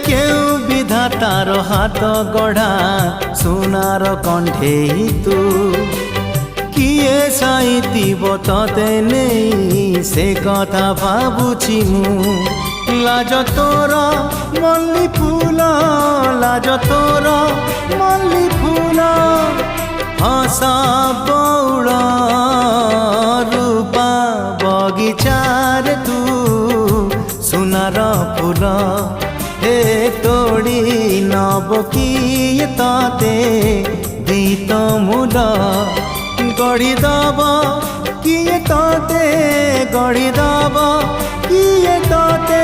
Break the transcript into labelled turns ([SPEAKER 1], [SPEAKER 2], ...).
[SPEAKER 1] কেউ বিধাতার হাত গড়া সোনার কণ্ঠেই তু কিয়ে সাইতিব ততে নেই সে কথা ভাবুছি মু লাজ তোর মল্লি ফুল লাজ তোর মল্লি ফুল হসা বৌড় রূপা বগিচার তু সোনার ফুল হে তোড়ি নব কিয়ে ততে গীত মূল গড়ি দব কিয়ে ততে গড়ি দব কিয়ে ততে